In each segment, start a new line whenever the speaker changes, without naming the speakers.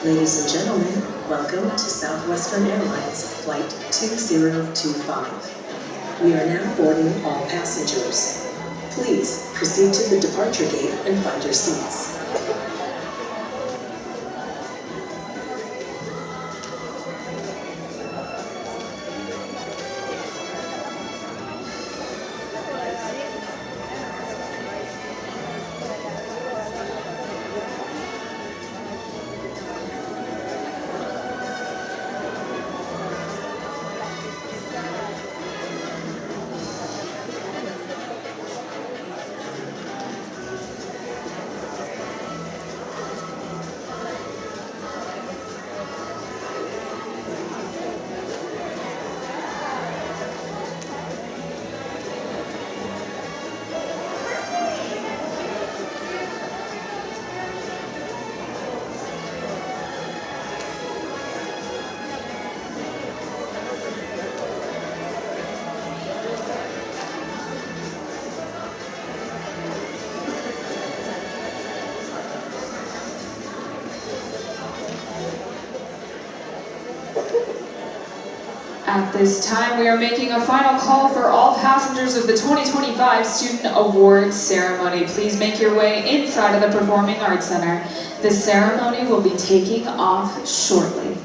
Ladies and gentlemen, welcome to Southwestern Airlines Flight 2025. We are now boarding all passengers. Please proceed to the departure gate and find your seats.
At this time, we are making a final call for all passengers of the 2025 Student Awards Ceremony. Please make your way inside of the Performing Arts Center. The ceremony will be taking off shortly.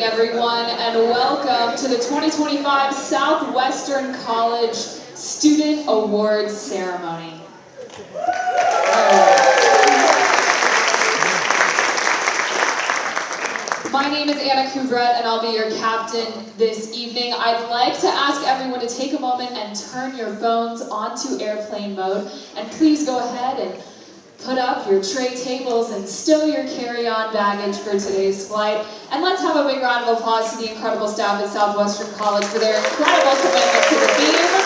everyone, and welcome to the 2025 Southwestern College Student Awards Ceremony. My name is Anna Couvret, and I'll be your captain this evening. I'd like to ask everyone to take a moment and turn your phones onto airplane mode, and please go ahead and put up your tray tables and stow your carry-on baggage for today's flight. And let's have a big round of applause to the incredible staff at Southwestern College for their incredible commitment to the theme.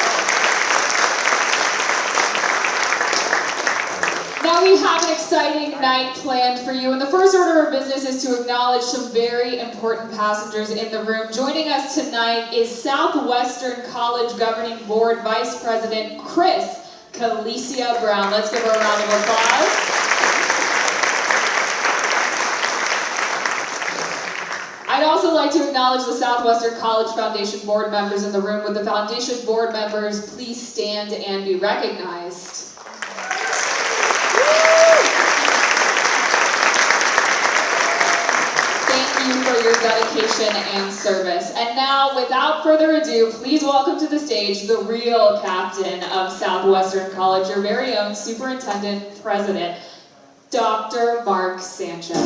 Now we have an exciting night planned for you, and the first order of business is to acknowledge some very important passengers in the room. Joining us tonight is Southwestern College Governing Board Vice President Chris Calicia Brown. Let's give her a round of applause. I'd also like to acknowledge the Southwestern College Foundation Board members in the room. Would the Foundation Board members please stand and be recognized? Thank you for your dedication and service. And now, without further ado, please welcome to the stage the real captain of Southwestern College, your very own Superintendent President, Dr. Mark Sanchez.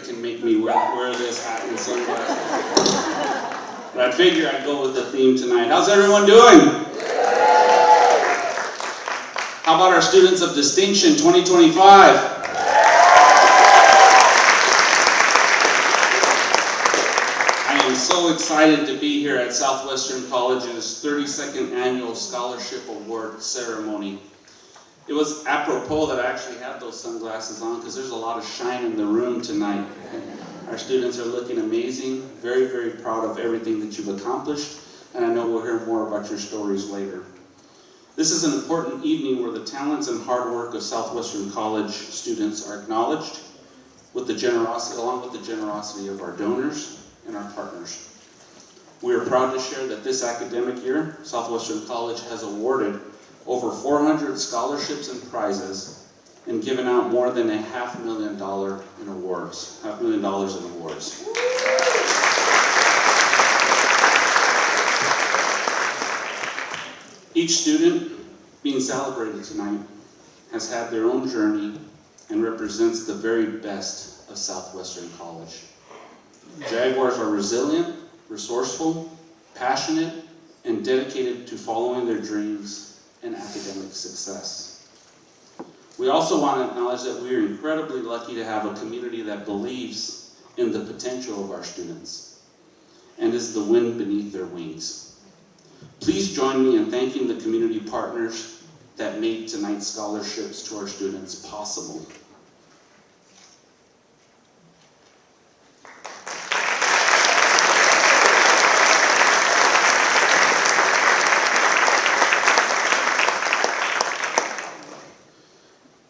Can make me wear this hat and sunglasses. But I figure I'd go with the theme tonight. How's everyone doing? How about our students of distinction 2025? I am so excited to be here at Southwestern College's 32nd Annual Scholarship Award Ceremony. It was apropos that I actually have those sunglasses on because there's a lot of shine in the room tonight. Our students are looking amazing, very, very proud of everything that you've accomplished, and I know we'll hear more about your stories later. This is an important evening where the talents and hard work of Southwestern College students are acknowledged with the generosity, along with the generosity of our donors and our partners. We are proud to share that this academic year, Southwestern College has awarded over 400 scholarships and prizes, and given out more than $500,000 in awards. $500,000 in awards. Each student being celebrated tonight has had their own journey and represents the very best of Southwestern College. Jaguars are resilient, resourceful, passionate, and dedicated to following their dreams and academic success. We also want to acknowledge that we are incredibly lucky to have a community that believes in the potential of our students and is the wind beneath their wings. Please join me in thanking the community partners that made tonight's scholarships to our students possible.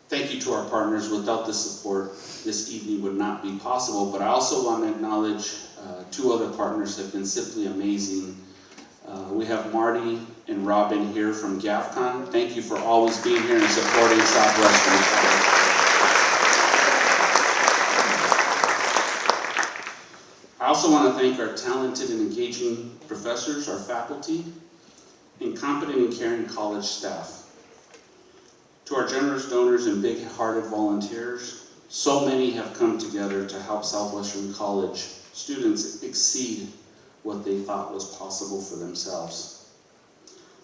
Thank you to our partners. Without the support, this evening would not be possible. But I also want to acknowledge two other partners that have been simply amazing. We have Marty and Robin here from GAFCON. Thank you for always being here and supporting Southwestern College. I also want to thank our talented and engaging professors, our faculty, and competent and caring college staff. To our generous donors and big-hearted volunteers, so many have come together to help Southwestern College students exceed what they thought was possible for themselves.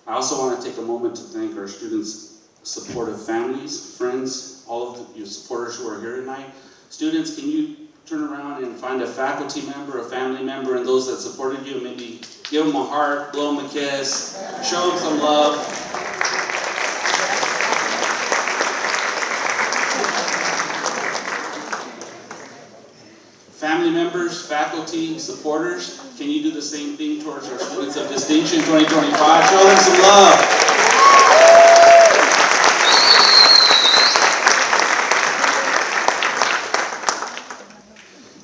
I also want to take a moment to thank our students' supportive families, friends, all of your supporters who are here tonight. Students, can you turn around and find a faculty member, a family member, and those that supported you, maybe give them a heart, blow them a kiss, show them some love. Family members, faculty, supporters, can you do the same thing towards our students of distinction 2025? Show them some love.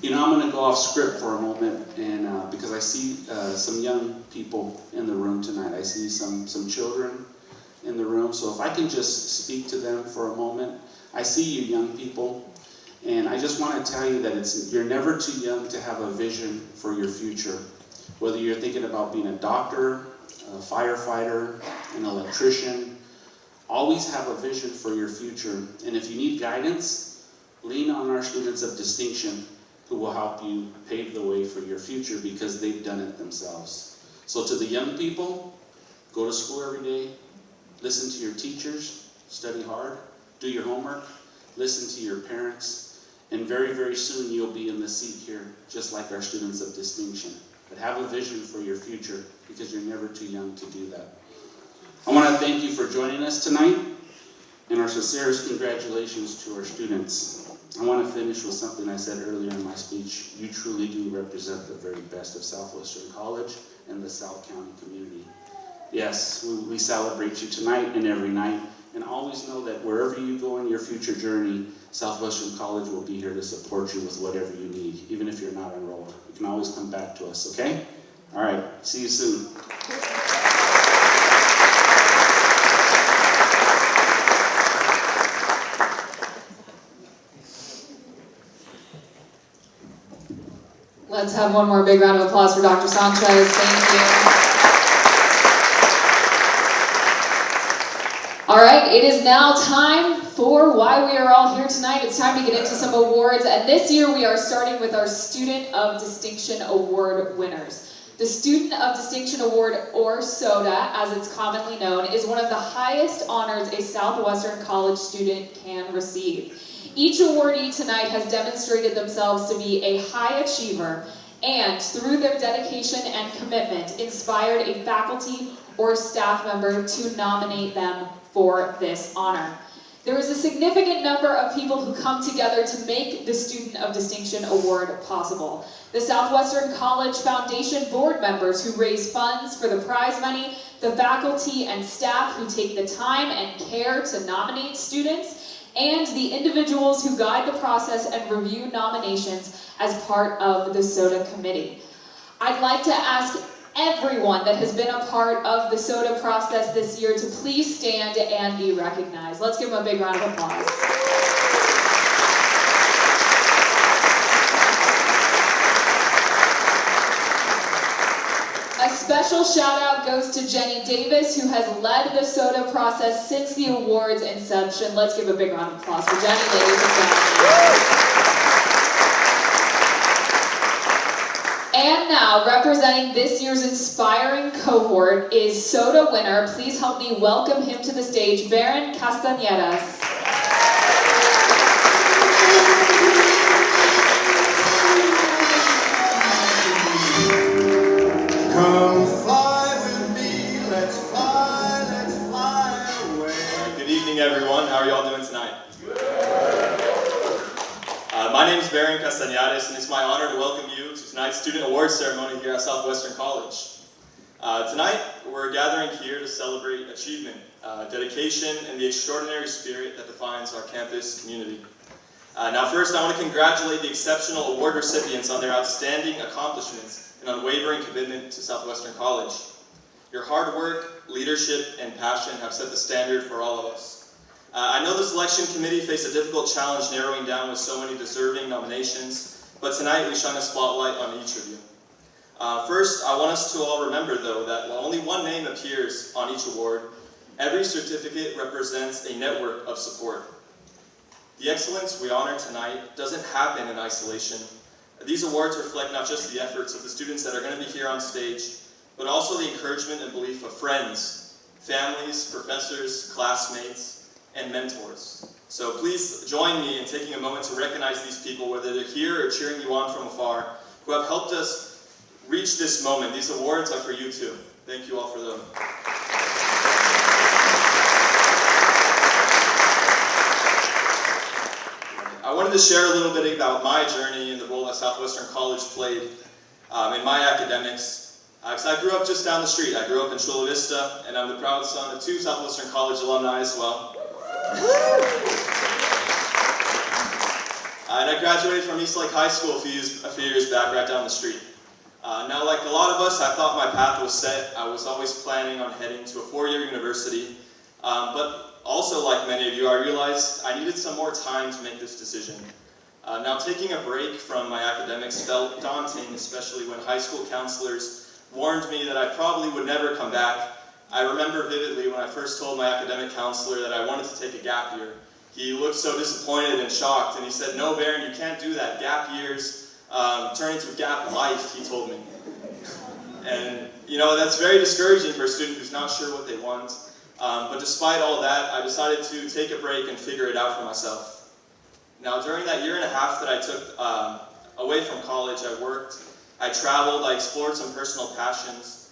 You know, I'm going to go off script for a moment, and because I see some young people in the room tonight. I see some children in the room, so if I can just speak to them for a moment. I see you young people, and I just want to tell you that you're never too young to have a vision for your future. Whether you're thinking about being a doctor, a firefighter, an electrician, always have a vision for your future. And if you need guidance, lean on our students of distinction who will help you pave the way for your future because they've done it themselves. So to the young people, go to school every day, listen to your teachers, study hard, do your homework, listen to your parents, and very, very soon you'll be in the seat here, just like our students of distinction. But have a vision for your future because you're never too young to do that. I want to thank you for joining us tonight, and our sincerest congratulations to our students. I want to finish with something I said earlier in my speech. You truly do represent the very best of Southwestern College and the South County community. Yes, we celebrate you tonight and every night, and always know that wherever you go in your future journey, Southwestern College will be here to support you with whatever you need, even if you're not enrolled. You can always come back to us, okay? All right, see you soon.
Let's have one more big round of applause for Dr. Sanchez. Thank you. All right, it is now time for why we are all here tonight. It's time to get into some awards, and this year we are starting with our Student of Distinction Award winners. The Student of Distinction Award, or SODA, as it's commonly known, is one of the highest honors a Southwestern College student can receive. Each awardee tonight has demonstrated themselves to be a high achiever and, through their dedication and commitment, inspired a faculty or staff member to nominate them for this honor. There is a significant number of people who come together to make the Student of Distinction Award possible. The Southwestern College Foundation board members who raise funds for the prize money, the faculty and staff who take the time and care to nominate students, and the individuals who guide the process and review nominations as part of the SODA committee. I'd like to ask everyone that has been a part of the SODA process this year to please stand and be recognized. Let's give them a big round of applause. A special shout out goes to Jenny Davis, who has led the SODA process since the award's inception. Let's give a big round of applause for Jenny, ladies and gentlemen. And now, representing this year's inspiring cohort is SODA winner. Please help me welcome him to the stage, Baron Castañedas.
Come fly with me, let's fly away. Good evening, everyone. How are y'all doing tonight? My name is Baron Castañedas, and it's my honor to welcome you to tonight's Student Awards ceremony here at Southwestern College. Tonight, we're gathering here to celebrate achievement, dedication, and the extraordinary spirit that defines our campus community. Now first, I want to congratulate the exceptional award recipients on their outstanding accomplishments and unwavering commitment to Southwestern College. Your hard work, leadership, and passion have set the standard for all of us. I know the selection committee faced a difficult challenge narrowing down with so many deserving nominations, but tonight we shine a spotlight on each of you. First, I want us to all remember, though, that while only one name appears on each award, every certificate represents a network of support. The excellence we honor tonight doesn't happen in isolation. These awards reflect not just the efforts of the students that are going to be here on stage, but also the encouragement and belief of friends, families, professors, classmates, and mentors. So please join me in taking a moment to recognize these people, whether they're here or cheering you on from afar, who have helped us reach this moment. These awards are for you too. Thank you all for them. I wanted to share a little bit about my journey and the role that Southwestern College played in my academics. Because I grew up just down the street. I grew up in Chula Vista, and I'm the proud son of two Southwestern College alumni as well. And I graduated from East Lake High School a few years back, right down the street. Now, like a lot of us, I thought my path was set. I was always planning on heading to a four-year university. But also, like many of you, I realized I needed some more time to make this decision. Now, taking a break from my academics felt daunting, especially when high school counselors warned me that I probably would never come back. I remember vividly when I first told my academic counselor that I wanted to take a gap year. He looked so disappointed and shocked, and he said, "No, Baron, you can't do that. Gap years turn into a gap life," he told me. And, you know, that's very discouraging for a student who's not sure what they want. But despite all that, I decided to take a break and figure it out for myself. Now, during that year and a half that I took away from college, I worked, I traveled, I explored some personal passions,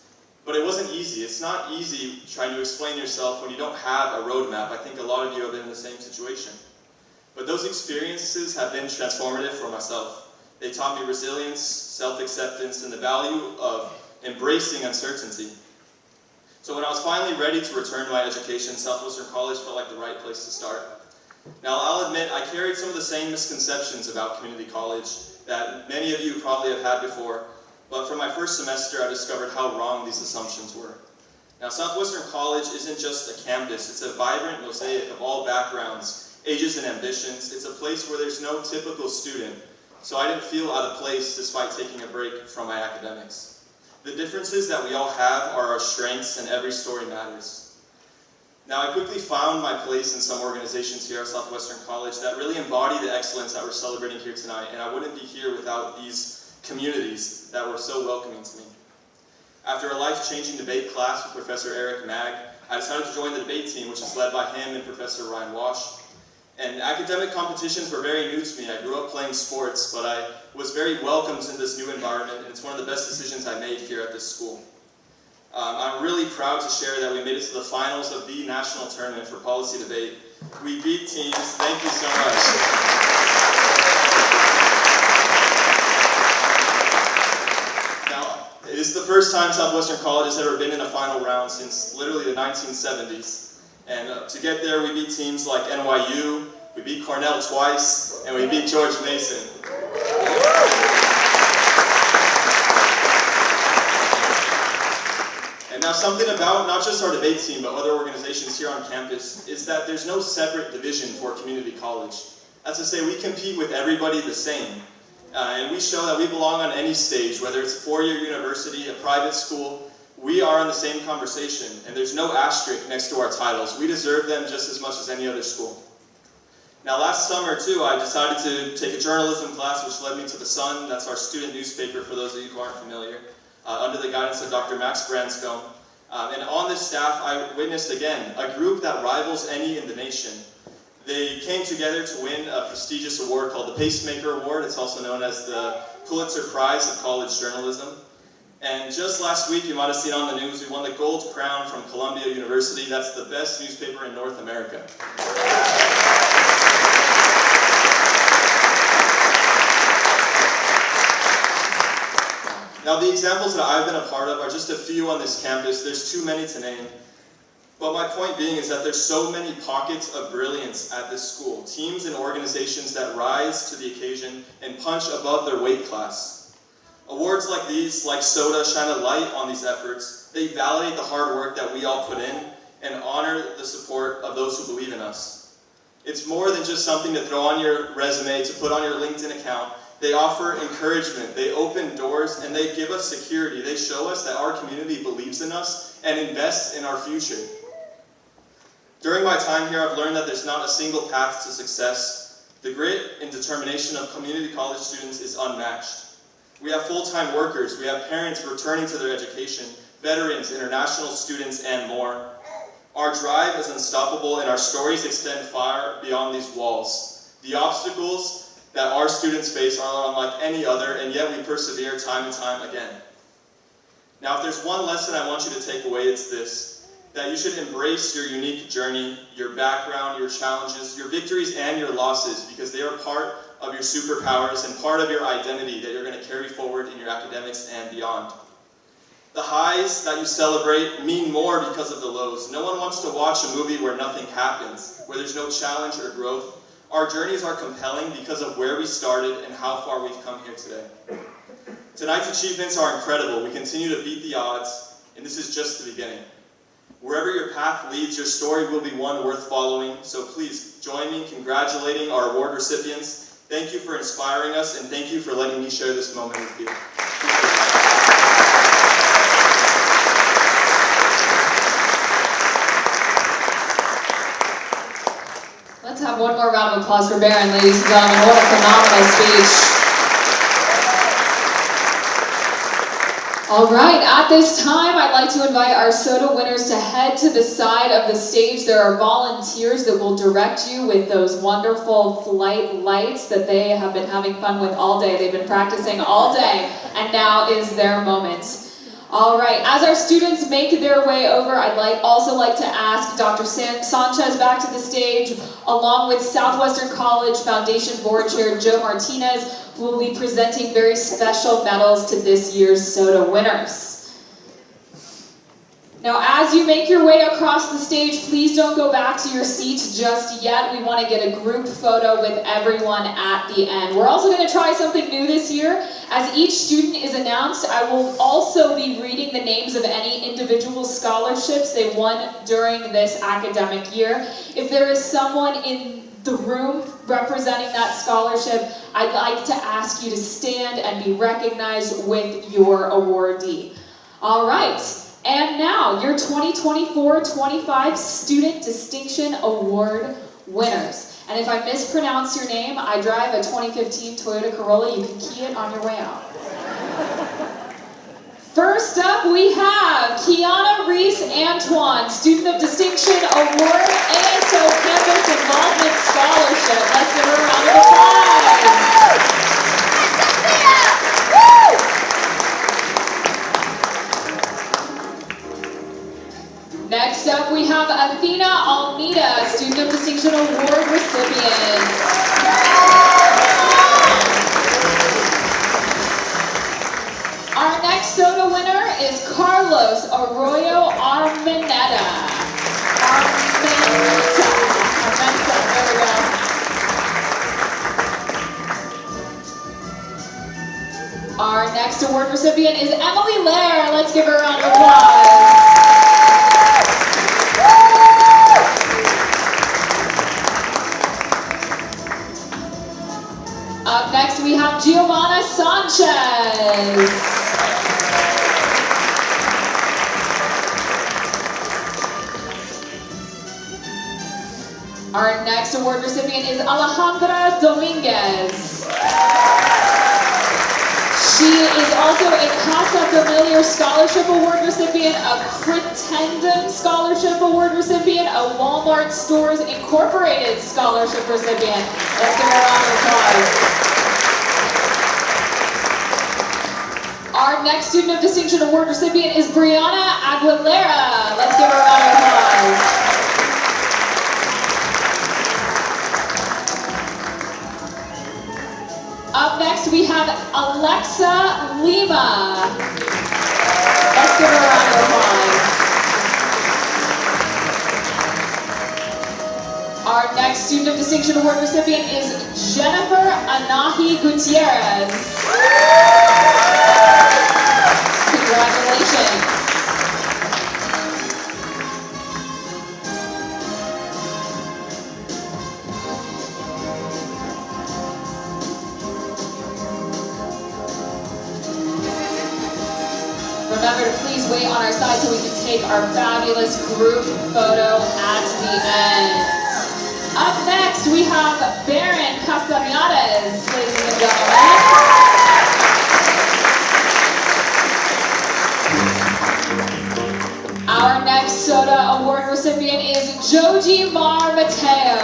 but it wasn't easy. It's not easy trying to explain yourself when you don't have a roadmap. I think a lot of you have been in the same situation. But those experiences have been transformative for myself. They taught me resilience, self-acceptance, and the value of embracing uncertainty. So when I was finally ready to return to my education, Southwestern College felt like the right place to start. Now, I'll admit, I carried some of the same misconceptions about community college that many of you probably have had before, but from my first semester, I discovered how wrong these assumptions were. Now, Southwestern College isn't just a campus, it's a vibrant mosaic of all backgrounds, ages, and ambitions. It's a place where there's no typical student, so I didn't feel out of place despite taking a break from my academics. The differences that we all have are our strengths, and every story matters. Now, I quickly found my place in some organizations here at Southwestern College that really embody the excellence that we're celebrating here tonight, and I wouldn't be here without these communities that were so welcoming to me. After a life-changing debate class with Professor Eric Mag, I decided to join the debate team, which is led by him and Professor Ryan Wash. And academic competitions were very new to me. I grew up playing sports, but I was very welcomed in this new environment, and it's one of the best decisions I made here at this school. I'm really proud to share that we made it to the finals of the national tournament for policy debate. We beat teams. Thank you so much. Now, it is the first time Southwestern College has ever been in a final round since literally the 1970s. And to get there, we beat teams like NYU, we beat Cornell twice, and we beat George Mason. And now something about not just our debate team, but other organizations here on campus is that there's no separate division for community college. That's to say, we compete with everybody the same. And we show that we belong on any stage, whether it's a four-year university, a private school, we are in the same conversation, and there's no asterisk next to our titles. We deserve them just as much as any other school. Now, last summer, too, I decided to take a journalism class, which led me to The Sun. That's our student newspaper, for those of you who aren't familiar, under the guidance of Dr. Max Branscombe. And on this staff, I witnessed, again, a group that rivals any in the nation. They came together to win a prestigious award called the Pacemaker Award. It's also known as the Pulitzer Prize of College Journalism. And just last week, you might have seen on the news, we won the Gold Crown from Columbia University. That's the best newspaper in North America. Now, the examples that I've been a part of are just a few on this campus. There's too many to name. But my point being is that there's so many pockets of brilliance at this school. Teams and organizations that rise to the occasion and punch above their weight class. Awards like these, like SOTA, shine a light on these efforts. They validate the hard work that we all put in and honor the support of those who believe in us. It's more than just something to throw on your resume, to put on your LinkedIn account. They offer encouragement, they open doors, and they give us security. They show us that our community believes in us and invests in our future. During my time here, I've learned that there's not a single path to success. The grit and determination of community college students is unmatched. We have full-time workers, we have parents returning to their education, veterans, international students, and more. Our drive is unstoppable, and our stories extend far beyond these walls. The obstacles that our students face are unlike any other, and yet we persevere time and time again. Now, if there's one lesson I want you to take away, it's this: that you should embrace your unique journey, your background, your challenges, your victories, and your losses, because they are part of your superpowers and part of your identity that you're going to carry forward in your academics and beyond. The highs that you celebrate mean more because of the lows. No one wants to watch a movie where nothing happens, where there's no challenge or growth. Our journeys are compelling because of where we started and how far we've come here today. Tonight's achievements are incredible. We continue to beat the odds, and this is just the beginning. Wherever your path leads, your story will be one worth following, so please join me in congratulating our award recipients. Thank you for inspiring us, and thank you for letting me share this moment with you.
Let's have one more round of applause for Baron, ladies and gentlemen. What a phenomenal speech. All right, at this time, I'd like to invite our soda winners to head to the side of the stage. There are volunteers that will direct you with those wonderful flight lights that they have been having fun with all day. They've been practicing all day, and now is their moment. All right, as our students make their way over, I'd also like to ask Dr. Sanchez back to the stage, along with Southwestern College Foundation Board Chair Joe Martinez, who will be presenting very special medals to this year's soda winners. Now, as you make your way across the stage, please don't go back to your seats just yet. We want to get a group photo with everyone at the end. We're also going to try something new this year. As each student is announced, I will also be reading the names of any individual scholarships they won during this academic year. If there is someone in the room representing that scholarship, I'd like to ask you to stand and be recognized with your awardee. All right. And now, your 2024-25 Student Distinction Award winners. And if I mispronounce your name, I drive a 2015 Toyota Corolla. You can key it on your way out. First up, we have Kiana Reese Antoine, Student of Distinction Award, ASO Campus Involvement Scholarship. Let's give her a round of applause. Next up, we have Athena Almeida, Student of Distinction Award recipient. Our next soda winner is Carlos Arroyo Armeneta. There we go. Our next award recipient is Emily Lair. Let's give her a round of applause. Up next, we have Giovanna Sanchez. Our next award recipient is Alejandra Dominguez. She is also a Casa Familiar Scholarship Award recipient, a Critendon Scholarship Award recipient, a Walmart Stores Incorporated Scholarship recipient. Let's give her a round of applause. Our next Student of Distinction Award recipient is Brianna Aguilera. Let's give her a round of applause. Up next, we have Alexa Lima. Let's give her a round of applause. Our next Student of Distinction Award recipient is Jennifer Anahi Gutierrez. Congratulations. Remember to please wait on our side so we can take our fabulous group photo at the end. Up next, we have Baron Castañares, ladies and gentlemen. Our next soda award recipient is Joji Mar Mateo.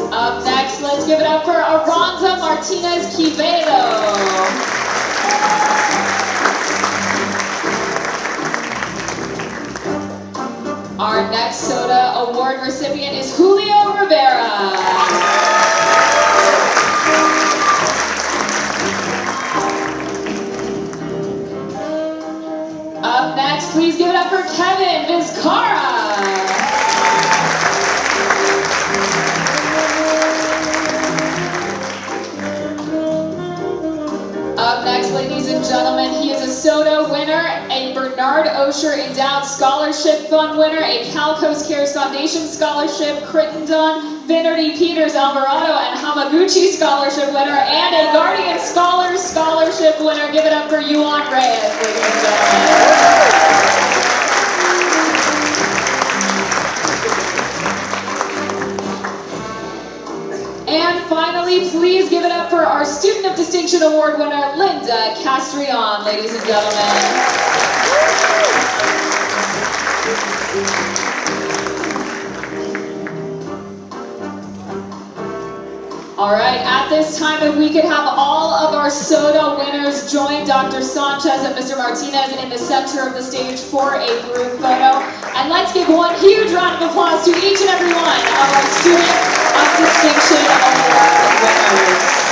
Up next, let's give it up for Aranza Martinez Quevedo. Our next soda award recipient is Julio Rivera. Up next, please Osher Endowed Scholarship Fund winner, a Cal Coast Cares Foundation Scholarship, Crittenden, Vinerty Peters Alvarado and Hamaguchi Scholarship winner, and a Guardian Scholars Scholarship winner. Give it up for Yuan Reyes, ladies and gentlemen. And finally, please give it up for our Student of Distinction Award winner, Linda Castrillon, ladies and gentlemen. All right, at this time, if we could have all of our soda winners join Dr. Sanchez and Mr. Martinez in the center of the stage for a group photo. And let's give one huge round of applause to each and every one of our Student of Distinction Award winners.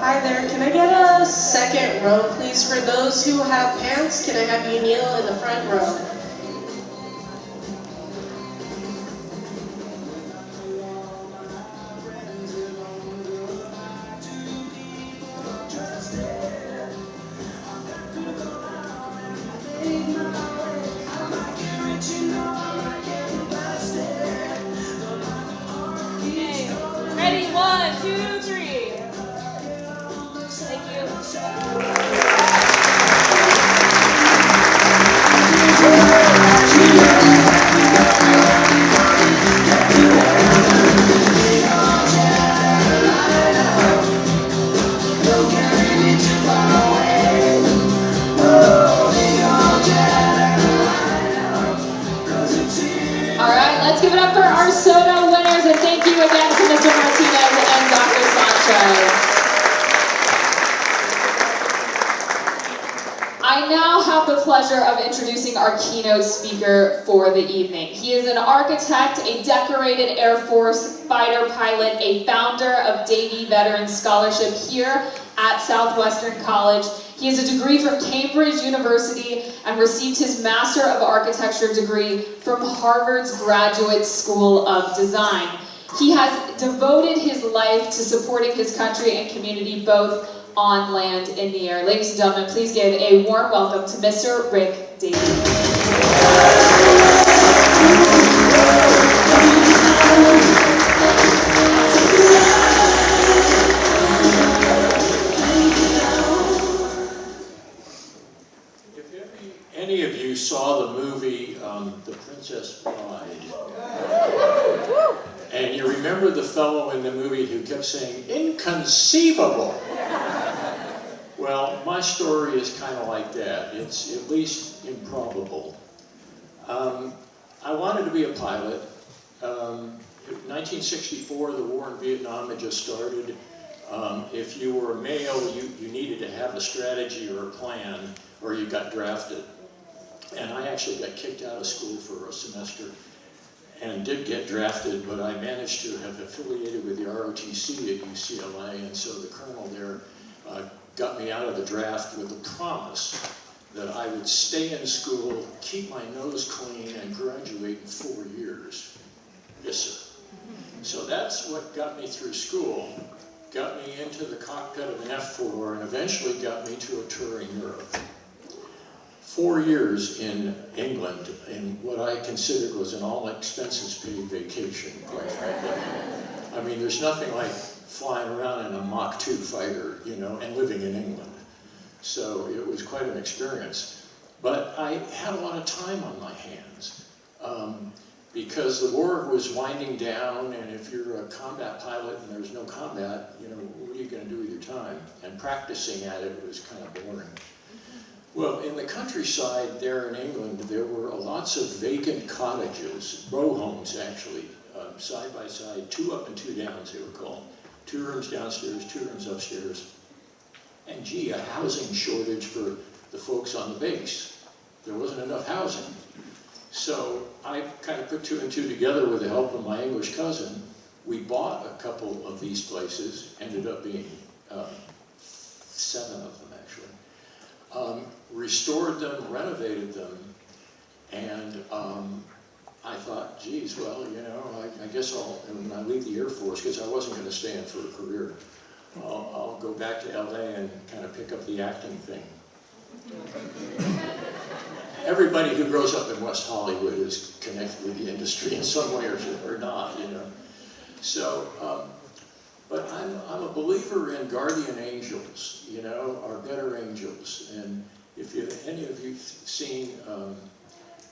Hi there, can I get a second row, please? For those who have pants, can I have you kneel in the front row?
Ready? 1, 2, 3. Thank you.
All right, let's give it up for our soda winners, and thank you again to Mr. Martinez and Dr. Sanchez. I now have the pleasure of introducing our keynote speaker for the evening. He is an architect, a decorated Air Force fighter pilot, a founder of Davie Veteran Scholarship here at Southwestern College. He has a degree from Cambridge University and received his Master of Architecture degree from Harvard's Graduate School of Design. He has devoted his life to supporting his country and community both on land and in the air. Ladies and gentlemen, please give a warm welcome to Mr. Rick Davie.
Any of you saw the movie The Princess Bride, and you remember the fellow in the movie who kept saying, "Inconceivable." Well, my story is kind of like that. It's at least improbable. I wanted to be a pilot. In 1964, the war in Vietnam had just started. If you were a male, you needed to have a strategy or a plan, or you got drafted. And I actually got kicked out of school for a semester and did get drafted, but I managed to have affiliated with the ROTC at UCLA, and so the colonel there got me out of the draft with a promise that I would stay in school, keep my nose clean, and graduate in 4 years. Yes, sir. So that's what got me through school, got me into the cockpit of an F-4, and eventually got me to a tour in Europe. 4 years in England in what I considered was an all-expenses-paid vacation, quite frankly. I mean, there's nothing like flying around in a Mach 2 fighter, you know, and living in England. So it was quite an experience. But I had a lot of time on my hands because the war was winding down, and if you're a combat pilot and there's no combat, you know, what are you going to do with your time? And practicing at it was kind of boring. Well, in the countryside there in England, there were lots of vacant cottages, row homes actually, side by side, 2 up and 2 downs they were called. 2 rooms downstairs, 2 rooms upstairs. And gee, a housing shortage for the folks on the base. There wasn't enough housing. So I kind of put 2 and 2 together with the help of my English cousin. We bought a couple of these places, ended up being 7 of them actually. restored them, renovated them, and I thought, geez, well, you know, I guess when I leave the Air Force, because I wasn't going to stay in for a career, I'll go back to LA and kind of pick up the acting thing. Everybody who grows up in West Hollywood is connected with the industry in some way or not, you know. So, but I'm a believer in guardian angels, you know, our better angels. And if any of you've seen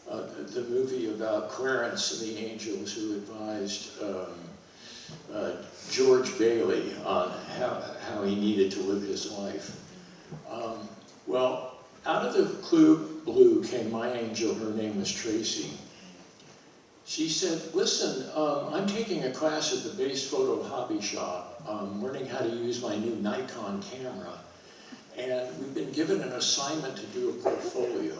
the movie about Clarence and the angels who advised George Bailey on how he needed to live his life. Well, out of the blue came my angel. Her name was Tracy. She said, listen, I'm taking a class at the Base Photo Hobby Shop, learning how to use my new Nikon camera. And we've been given an assignment to do a portfolio.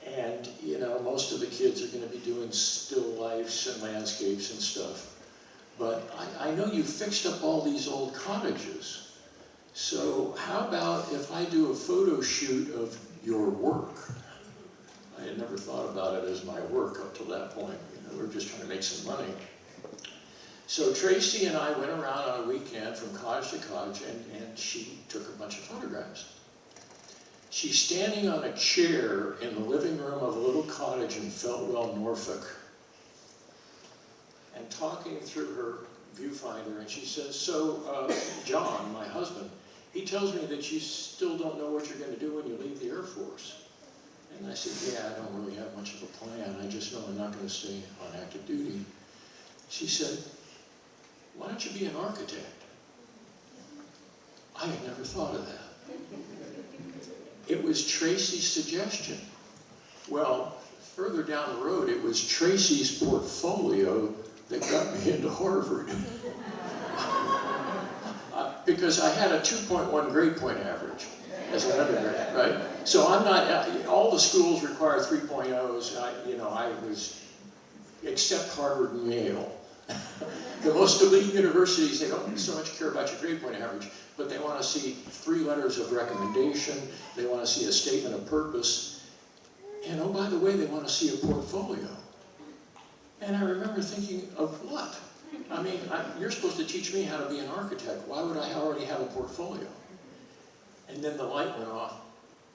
And, you know, most of the kids are going to be doing still lifes and landscapes and stuff. But I know you fixed up all these old cottages. So how about if I do a photo shoot of your work? I had never thought about it as my work up till that point. You know, we're just trying to make some money. So Tracy and I went around on a weekend from cottage to cottage, and she took a bunch of photographs. She's standing on a chair in the living room of a little cottage in Feltwell, Norfolk, and talking through her viewfinder, and she says, so John, my husband, he tells me that you still don't know what you're going to do when you leave the Air Force. And I said, yeah, I don't really have much of a plan. I just know I'm not going to stay on active duty. She said, why don't you be an architect? I had never thought of that. It was Tracy's suggestion. Well, further down the road, it was Tracy's portfolio that got me into Harvard. Because I had a 2.1 grade point average as an undergrad, right? So I'm not, all the schools require 3.0s. I was, except Harvard and Yale. The most elite universities, they don't so much care about your grade point average, but they want to see 3 letters of recommendation. They want to see a statement of purpose. And oh, by the way, they want to see a portfolio. And I remember thinking, of what? I mean, you're supposed to teach me how to be an architect. Why would I already have a portfolio? And then the light went off.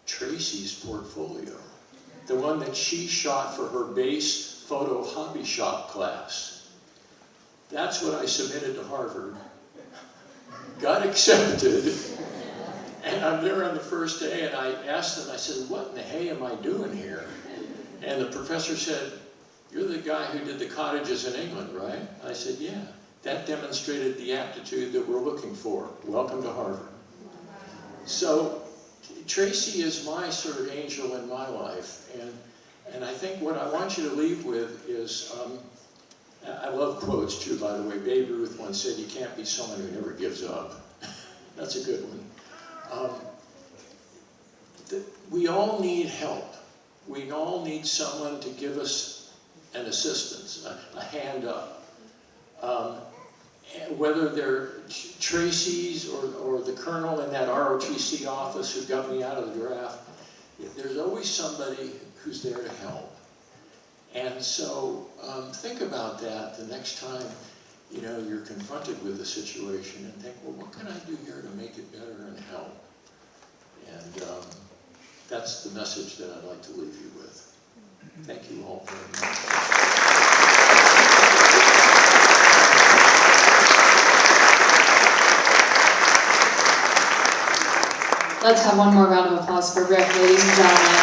Tracy's portfolio. The one that she shot for her Base Photo Hobby Shop class. That's what I submitted to Harvard. Got accepted. And I'm there on the first day, and I asked them, I said, what in the hay am I doing here? And the professor said, you're the guy who did the cottages in England, right? I said, yeah. That demonstrated the aptitude that we're looking for. Welcome to Harvard. So Tracy is my sort of angel in my life. And I think what I want you to leave with is, I love quotes too, by the way. Babe Ruth once said, you can't be someone who never gives up. That's a good one. We all need help. We all need someone to give us an assistance, a hand up. Whether they're Tracy's or the colonel in that ROTC office who got me out of the draft, there's always somebody who's there to help. And so think about that the next time you're confronted with a situation, and think, well, what can I do here to make it better and help? And that's the message that I'd like to leave you with. Thank you all very much.
Let's have one more round of applause for Rick, ladies and gentlemen.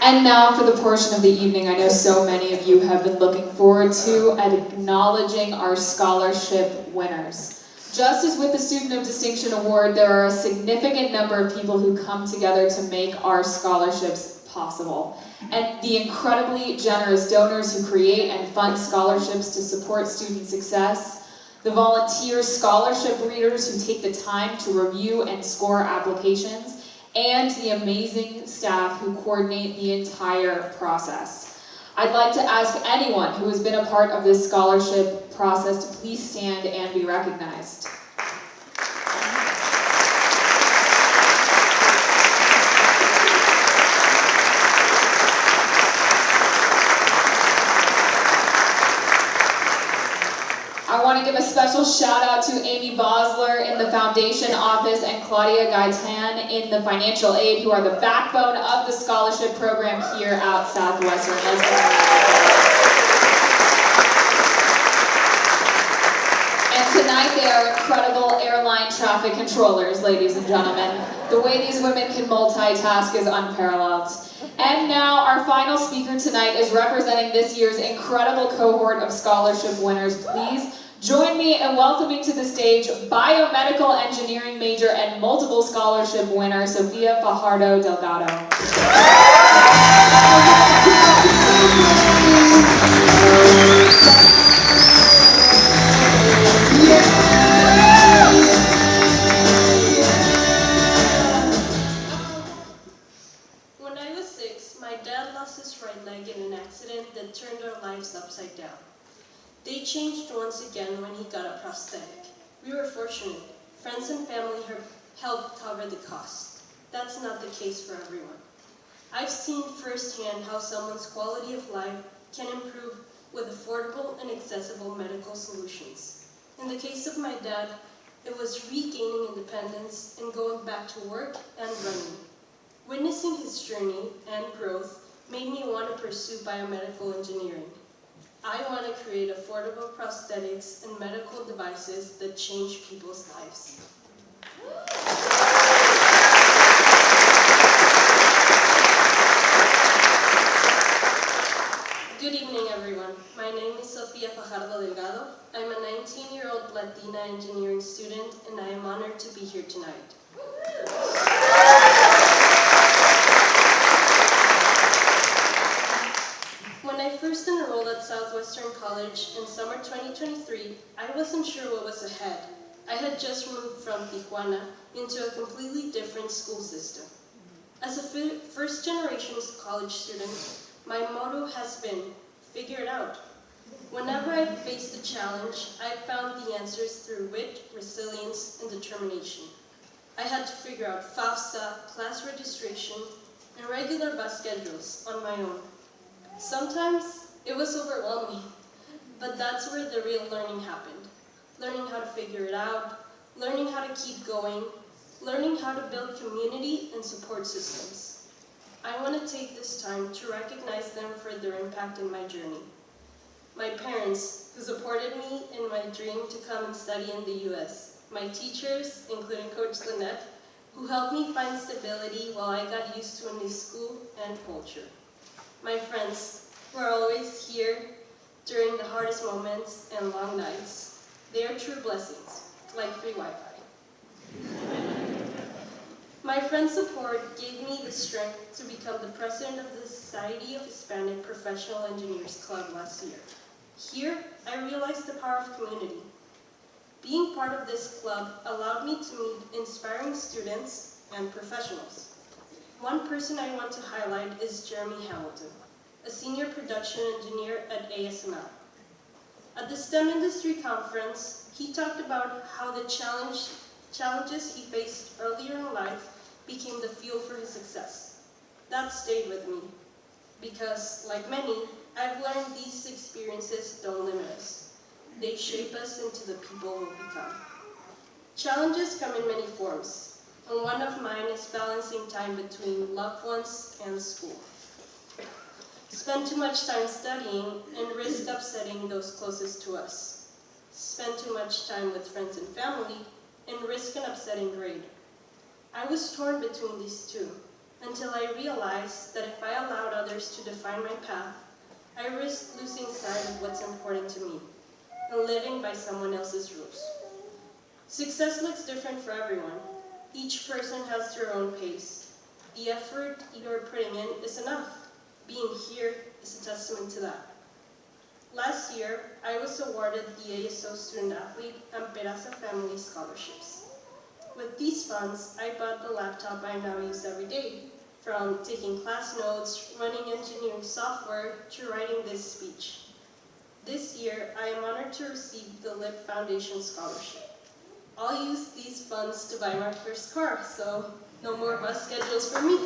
And now for the portion of the evening I know so many of you have been looking forward to, acknowledging our scholarship winners. Just as with the Student of Distinction Award, there are a significant number of people who come together to make our scholarships possible. And the incredibly generous donors who create and fund scholarships to support student success, the volunteer scholarship readers who take the time to review and score applications, and the amazing staff who coordinate the entire process. I'd like to ask anyone who has been a part of this scholarship process to please stand and be recognized. special shout out to Amy Bosler in the Foundation Office and Claudia Gaitan in the Financial Aid, who are the backbone of the scholarship program here at Southwestern. Let's give them a round of applause. And tonight they are incredible airline traffic controllers, ladies and gentlemen. The way these women can multitask is unparalleled. And now our final speaker tonight is representing this year's incredible cohort of scholarship winners. Please join me in welcoming to the stage biomedical engineering major and multiple scholarship winner, Sofia Fajardo Delgado.
When I was 6, my dad lost his right leg in an accident that turned our lives upside down. They changed once again when he got a prosthetic. We were fortunate. Friends and family helped cover the cost. That's not the case for everyone. I've seen firsthand how someone's quality of life can improve with affordable and accessible medical solutions. In the case of my dad, it was regaining independence and going back to work and running. Witnessing his journey and growth made me want to pursue biomedical engineering. I want to create affordable prosthetics and medical devices that change people's lives. Good evening, everyone. My name is Sofia Fajardo Delgado. I'm a 19-year-old Latina engineering student, and I am honored to be here tonight. When I first enrolled at Southwestern College in summer 2023, I wasn't sure what was ahead. I had just moved from Tijuana into a completely different school system. As a first-generation college student, my motto has been, figure it out. Whenever I faced a challenge, I found the answers through wit, resilience, and determination. I had to figure out FAFSA, class registration, and regular bus schedules on my own. Sometimes it was overwhelming, but that's where the real learning happened. Learning how to figure it out, learning how to keep going, learning how to build community and support systems. I want to take this time to recognize them for their impact in my journey. My parents, who supported me in my dream to come and study in the US. My teachers, including Coach Lynette, who helped me find stability while I got used to a new school and culture. My friends, who are always here during the hardest moments and long nights. They are true blessings, like free Wi-Fi. My friends' support gave me the strength to become the president of the Society of Hispanic Professional Engineers Club last year. Here, I realized the power of community. Being part of this club allowed me to meet inspiring students and professionals. One person I want to highlight is Jeremy Hamilton, a senior production engineer at ASML. At the STEM Industry Conference, he talked about how the challenges he faced earlier in life became the fuel for his success. That stayed with me, because, like many, I've learned these experiences don't limit us. They shape us into the people we'll become. Challenges come in many forms, and one of mine is balancing time between loved ones and school. Spend too much time studying and risk upsetting those closest to us. Spend too much time with friends and family and risk an upsetting grade. I was torn between these two until I realized that if I allowed others to define my path, I risked losing sight of what's important to me and living by someone else's rules. Success looks different for everyone. Each person has their own pace. The effort you're putting in is enough. Being here is a testament to that. Last year, I was awarded the ASO Student Athlete and Peraza Family Scholarships. With these funds, I bought the laptop I now use every day, from taking class notes, running engineering software, to writing this speech. This year, I am honored to receive the LIP Foundation Scholarship. I'll use these funds to buy my first car, so no more bus schedules for me.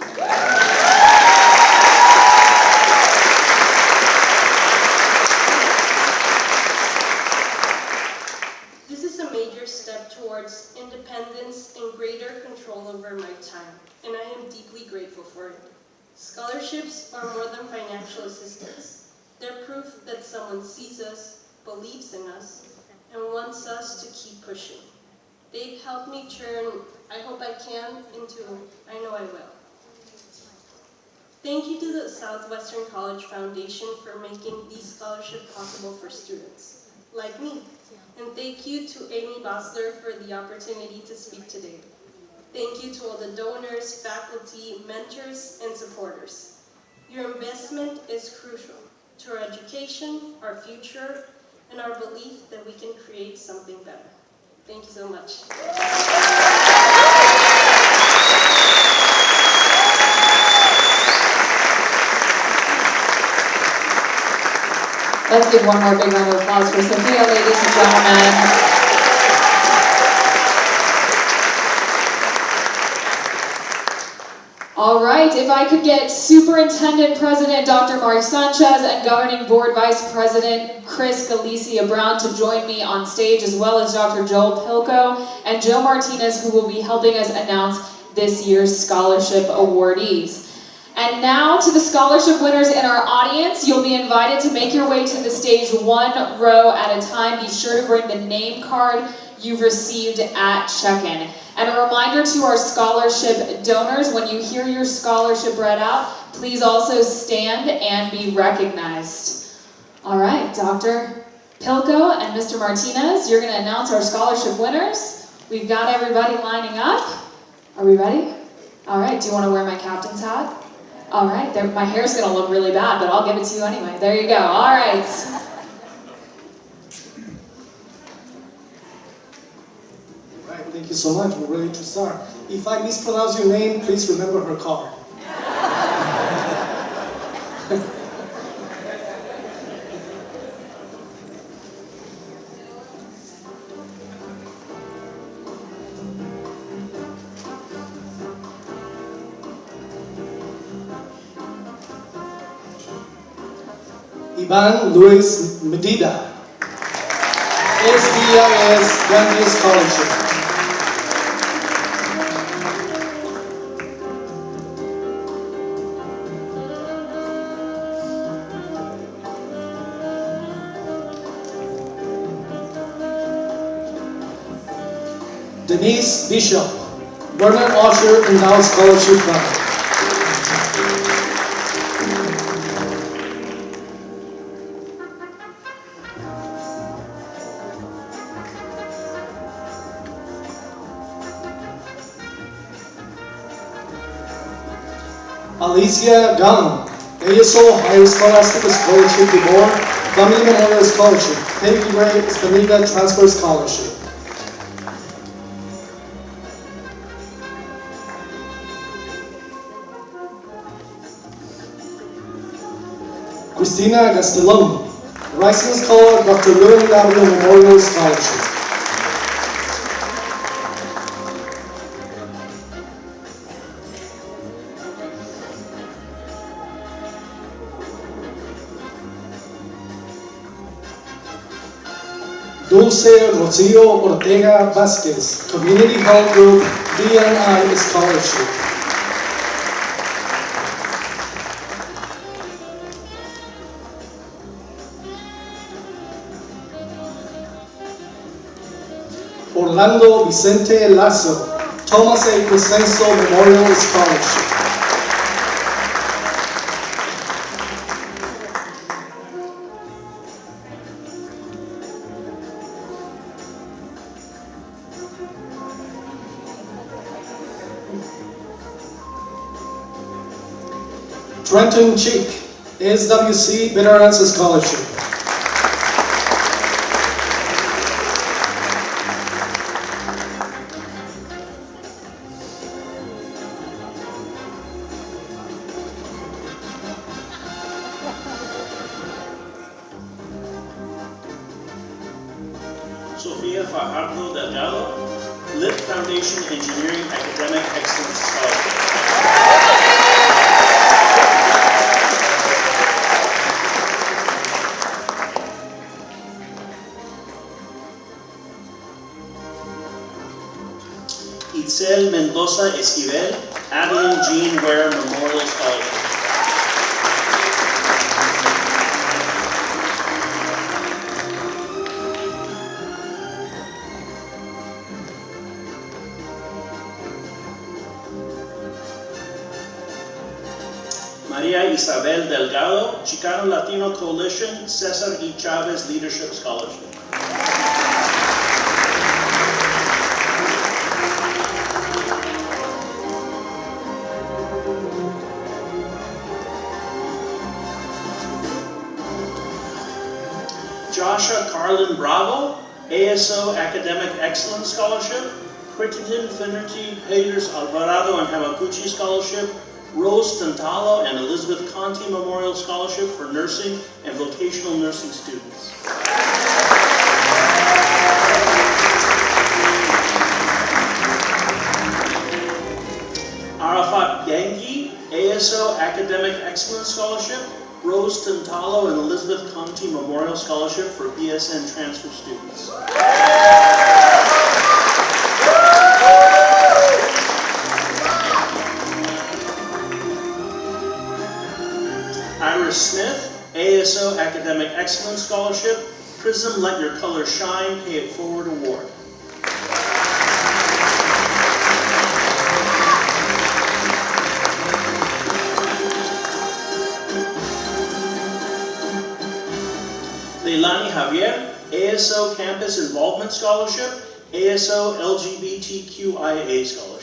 Scholarships are more than financial assistance. They're proof that someone sees us, believes in us, and wants us to keep pushing. They've helped me turn "I hope I can" into "I know I will." Thank you to the Southwestern College Foundation for making these scholarships possible for students like me. And thank you to Amy Bossler for the opportunity to speak today. Thank you to all the donors, faculty, mentors, and supporters. Your investment is crucial to our education, our future, and our belief that we can create something better. Thank you so much.
Let's give one more big round of applause for Sophia, ladies and gentlemen. All right, if I could get Superintendent President Dr. Mark Sanchez and Governing Board Vice President Chris Galicia Brown to join me on stage, as well as Dr. Joel Pilko and Joe Martinez, who will be helping us announce this year's scholarship awardees. And now to the scholarship winners in our audience. You'll be invited to make your way to the stage one row at a time. Be sure to bring the name card you've received at check-in. And a reminder to our scholarship donors, when you hear your scholarship read out, please also stand and be recognized. All right, Dr. Pilko and Mr. Martinez, you're going to announce our scholarship winners. We've got everybody lining up. Are we ready? All right, do you want to wear my captain's hat? All right, there, my hair's going to look really bad, but I'll give it to you anyway. There you go. All right.
All right, thank you so much. We're ready to start. If I mispronounce your name, please remember her card. Ivan Luis Medida, SDIS Gandhi Scholarship. Denise Bishop, Bernard Osher Endowed Scholarship Fund. Alicia Gunn, ASO Higher Scholastic Scholarship Award, Family Memorial Scholarship, Peggy Ray Espaniga Transfer Scholarship. Christina Castellón, Rising Scholar Dr. William W. Memorial Scholarship. Dulce Rocio Ortega Vázquez, Community Health Group, BNI Scholarship. Orlando Vicente Lazo, Thomas A. Crescenzo Memorial Scholarship. Trenton Chick, SWC Veterans Scholarship.
Sofia Fajardo Delgado, Lit Foundation Engineering Academic Excellence Scholarship. Itzel Mendoza Esquivel, Adeline Jean Ware Memorial Scholarship. Maria Isabel Delgado, Chicano Latino Coalition, Cesar E. Chavez Leadership Scholarship. Joshua Carlin Bravo, ASO Academic Excellence Scholarship, Quinton Finnerty Peters Alvarado and Hamaguchi Scholarship, Rose Tantalo and Elizabeth Conti Memorial Scholarship for Nursing and Vocational Nursing Students. Arafat Gangi, ASO Academic Excellence Scholarship, Rose Tantalo and Elizabeth Conti Memorial Scholarship for BSN transfer students. Iris Smith, ASO Academic Excellence Scholarship, Prism Let Your Color Shine, Pay It Forward Award. Leilani Javier, ASO Campus Involvement Scholarship, ASO LGBTQIA Scholarship.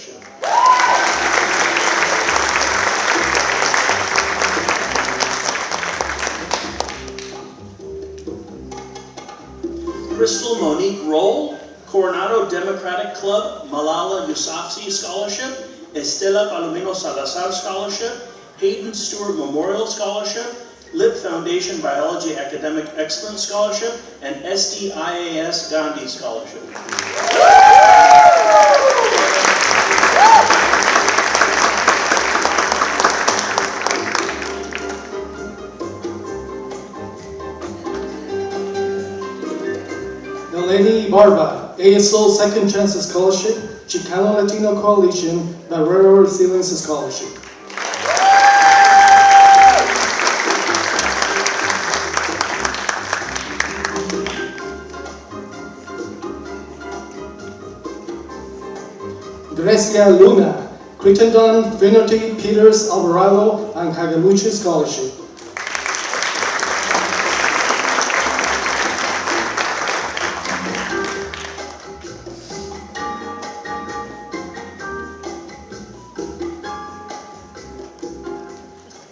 Crystal Monique Roll, Coronado Democratic Club Malala Yousafzai Scholarship, Estela Palomino Salazar Scholarship, Hayden Stewart Memorial Scholarship, Lip Foundation Biology Academic Excellence Scholarship, and SDIAS Gandhi Scholarship.
Delaney Barba, ASO Second Chance Scholarship, Chicano Latino Coalition, Barrero Resilience Scholarship. Grecia Luna, Crittenden, Finnerty, Peters, Alvarado, and Hagamuchi Scholarship.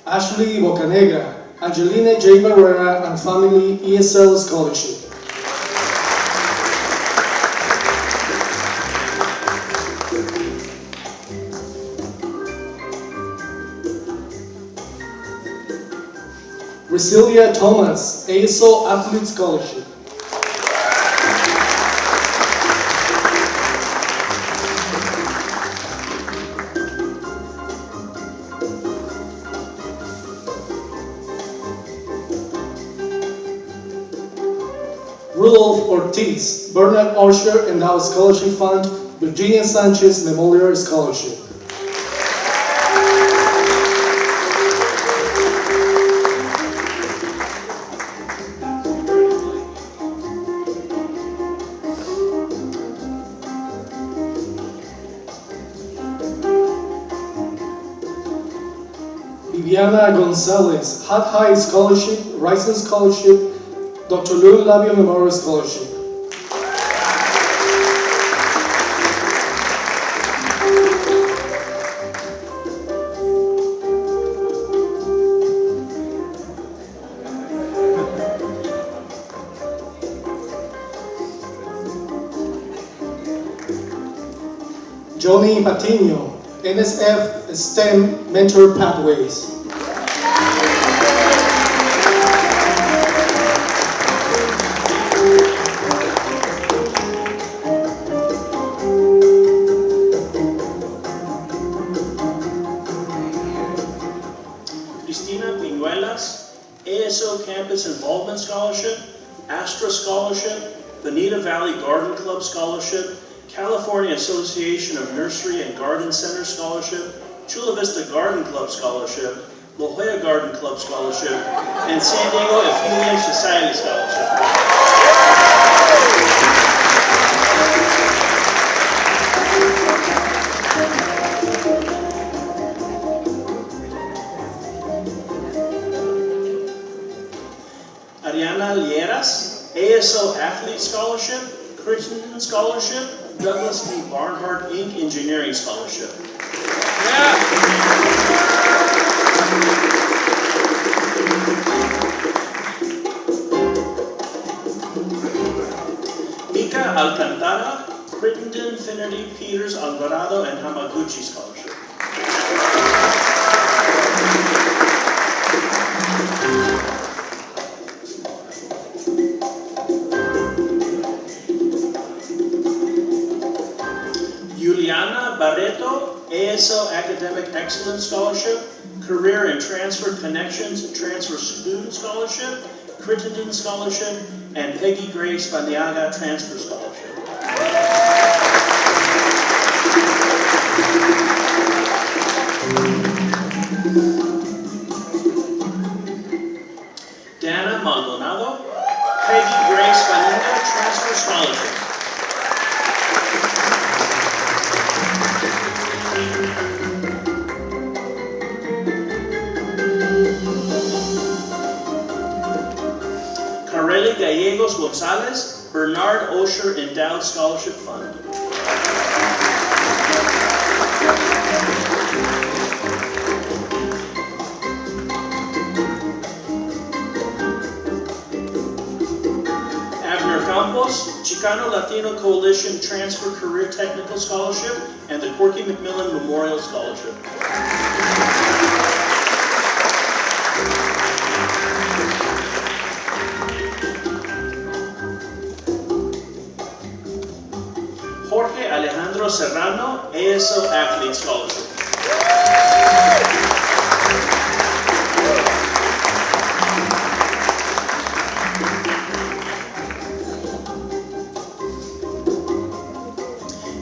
Ashley Bocanegra, Angelina J. Barrera and Family ESL Scholarship. Resilia Thomas, ASO Athlete Scholarship. Rudolph Ortiz, Bernard Osher Endowed Scholarship Fund, Virginia Sanchez Memorial Scholarship. Viviana Gonzalez, Hat High Scholarship, Rising Scholarship, Dr. Lou Labio Memorial Scholarship. Johnny Patino, NSF STEM Mentor Pathways.
Cristina Pinuelas, ASO Campus Involvement Scholarship, Astra Scholarship, Bonita Valley Garden Club Scholarship, California Association of Nursery and Garden Center Scholarship, Chula Vista Garden Club Scholarship, La Jolla Garden Club Scholarship, and San Diego Affiliate Society Scholarship. Ariana Lieras, ASO Athlete Scholarship, Crittenden Scholarship, Douglas D. Barnhart Inc. Engineering Scholarship. Mika Alcantara, Crittenden, Finnerty, Peters, Alvarado, and Hamaguchi Scholarship. Juliana Barreto, ASO Academic Excellence Scholarship, Career and Transfer Connections Transfer Student Scholarship, Crittenden Scholarship, and Peggy Grace Bandiaga Transfer Scholarship. Dana Maldonado, Peggy Grace Bandiaga Transfer Scholarship. Carely Gallegos Gonzalez, Bernard Osher Endowed Scholarship Fund. Abner Campos, Chicano Latino Coalition Transfer Career Technical Scholarship, and the Corky McMillan Memorial Scholarship. Jorge Alejandro Serrano, ASO Athlete Scholarship.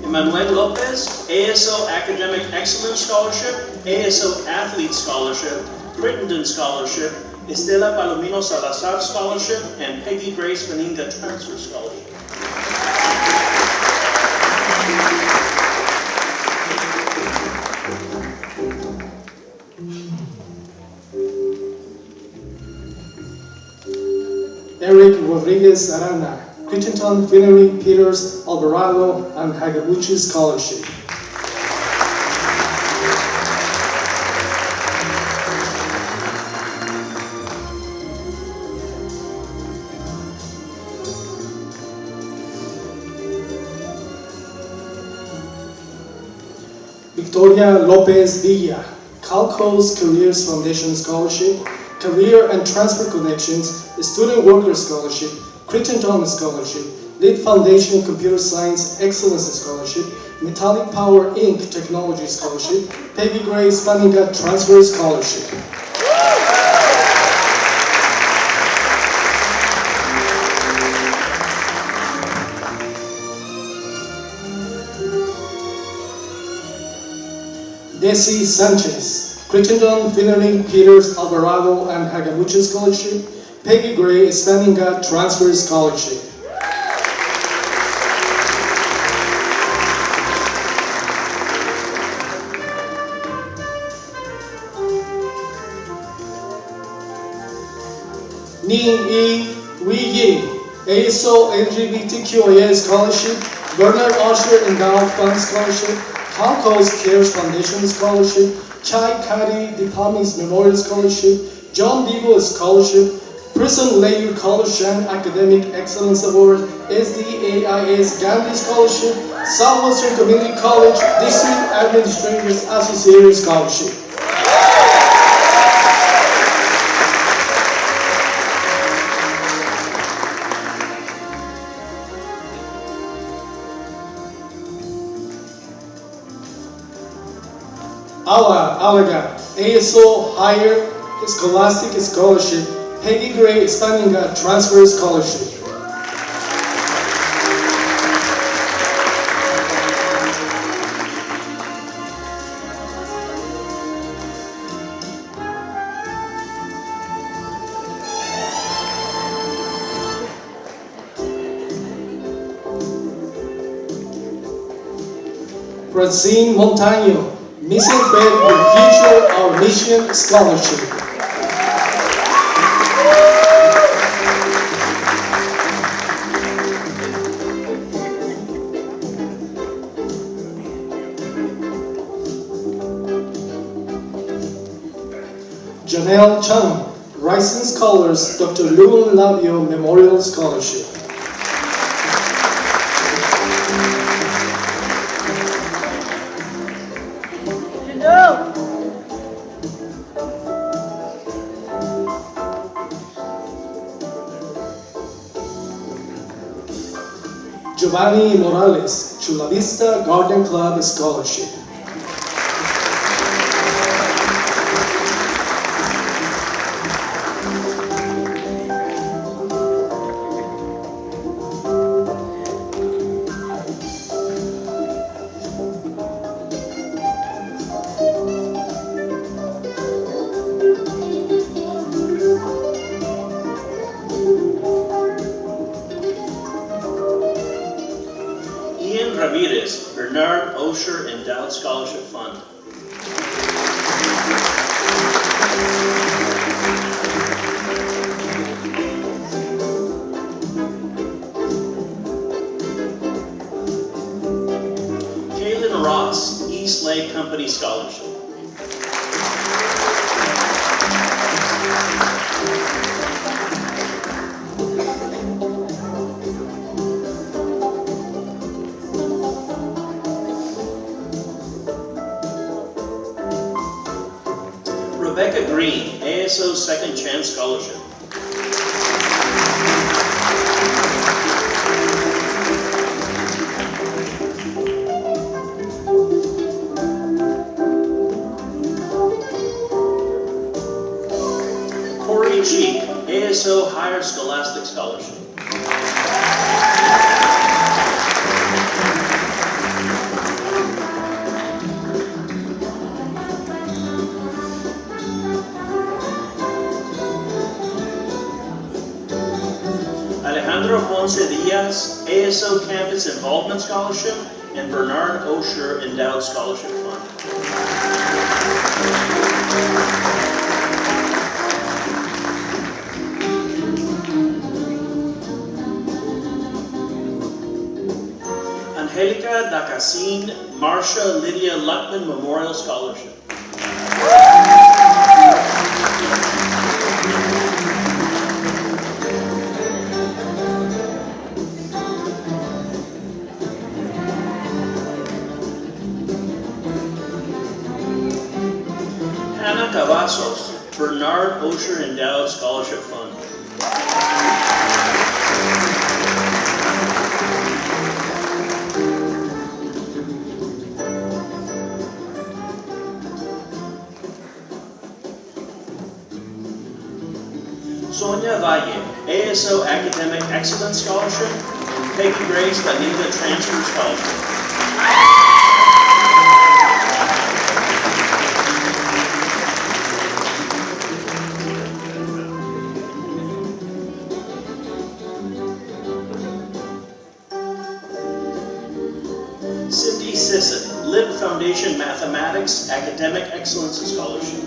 Emmanuel Lopez, ASO Academic Excellence Scholarship, ASO Athlete Scholarship, Crittenden Scholarship, Estela Palomino Salazar Scholarship, and Peggy Grace Beninga Transfer Scholarship.
Eric Rodriguez Arana, Crittenden, Finnerty, Peters, Alvarado, and Hagabuchi Scholarship. Victoria Lopez Villa, Calco's Careers Foundation Scholarship, Career and Transfer Connections, Student Worker Scholarship, Crittenden Scholarship, Lit Foundation Computer Science Excellence Scholarship, Metallic Power Inc. Technology Scholarship, Peggy Grace Bandiaga Transfer Scholarship. Desi Sanchez, Crittenden, Finnerty, Peters, Alvarado, and Hagabuchi Scholarship, Peggy Grace Bandiaga Transfer Scholarship. Ning E. Wei Ying, ASO LGBTQIA Scholarship, Bernard Osher Endowed Fund Scholarship, Calco's Cares Foundation Scholarship, Chai Kadi Dipami's Memorial Scholarship, John Devo Scholarship, Prison Layer College and Academic Excellence Award, SDAIS Gandhi Scholarship, Southwestern Community College District Administrators Association Scholarship. Alaga, ASO Higher Scholastic Scholarship, Peggy Grace Bandiaga Transfer Scholarship. Francine Montaño, Missing Bed with Future Our Mission Scholarship. Janelle Chung, Rising Scholars Dr. Luan Labio Memorial Scholarship. Giovanni Morales, Chula Vista Garden Club Scholarship.
Ramirez, Bernard Osher Endowed Scholarship Fund. Kaylin Ross, East Lake Company Scholarship. Rebecca Green, ASO Second Chance Scholarship. Corey Cheek, ASO Higher Scholastic Scholarship. Alejandro Ponce Diaz, ASO Campus Involvement Scholarship, and Bernard Osher Endowed Scholarship Fund. Angelica Dacasin, Marsha Lydia Luckman Memorial Scholarship. Hannah Cavazos, Bernard Osher Endowed Scholarship Fund. Sonia Valle, ASO Academic Excellence Scholarship, Peggy Grace Vanilla Transfer Scholarship. Cindy Sisson, Lib Foundation Mathematics Academic Excellence Scholarship.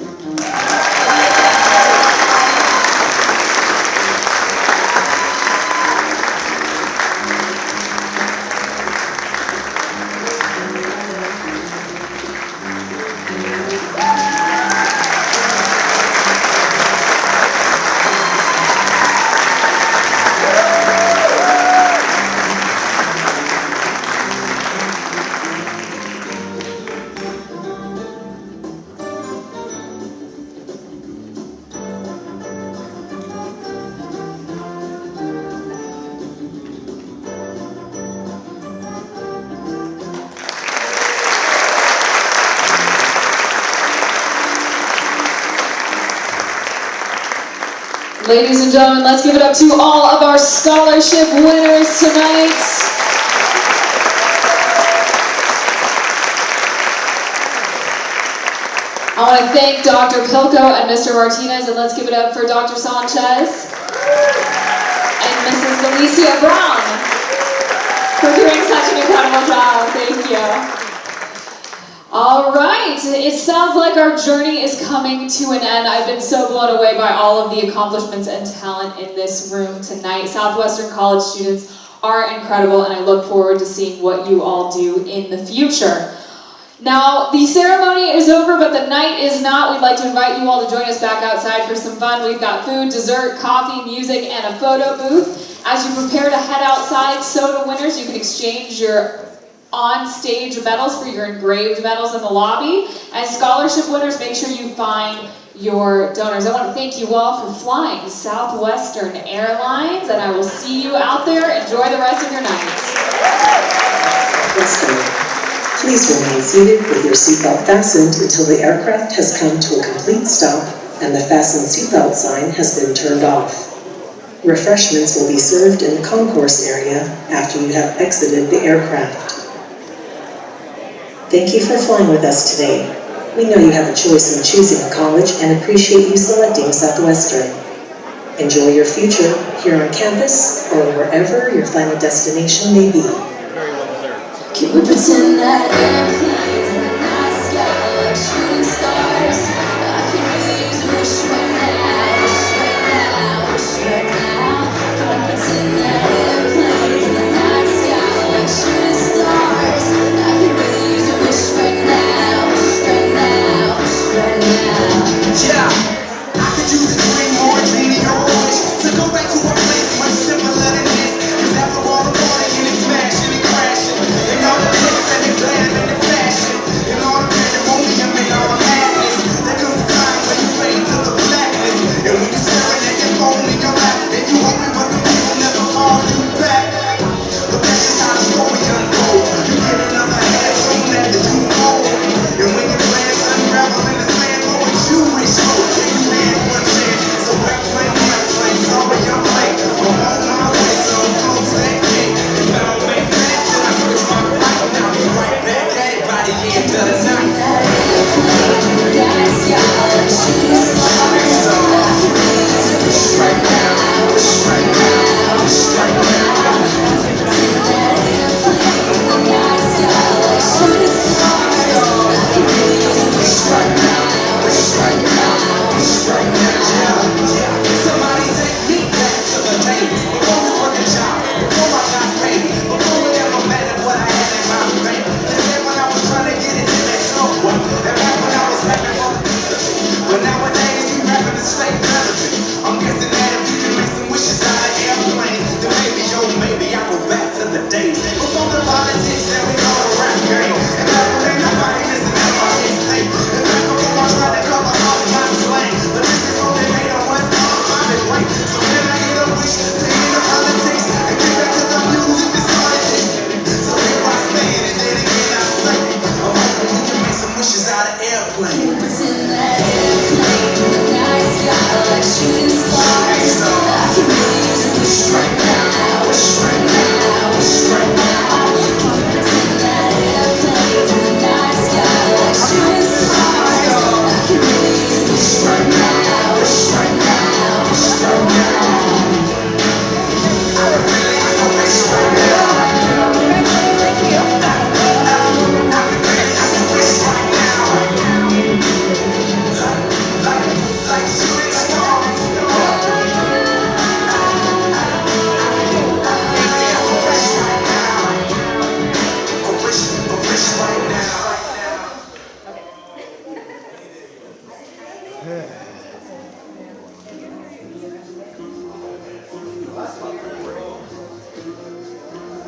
Ladies and gentlemen, let's give it up to all of our scholarship winners tonight. I want to thank Dr. Pilko and Mr. Martinez, and let's give it up for Dr. Sanchez and Mrs. Alicia Brown for doing such an incredible job. Thank you. All right, it sounds like our journey is coming to an end. I've been so blown away by all of the accomplishments and talent in this room tonight. Southwestern College students are incredible, and I look forward to seeing what you all do in the future. Now, the ceremony is over, but the night is not. We'd like to invite you all to join us back outside for some fun. We've got food, dessert, coffee, music, and a photo booth. As you prepare to head outside, soda winners, you can exchange your on-stage medals for your engraved medals in the lobby. And scholarship winners, make sure you find your donors. I want to thank you all for flying Southwestern Airlines, and I will see you out there. Enjoy the rest of your nights.
Please remain seated with your seatbelt fastened until the aircraft has come to a complete stop and the fasten seatbelt sign has been turned off. Refreshments will be served in the concourse area after you have exited the aircraft. Thank you for flying with us today. We know you have a choice in choosing a college and appreciate you selecting Southwestern. Enjoy your future here on campus or wherever your final destination may be.
Can we pretend that everything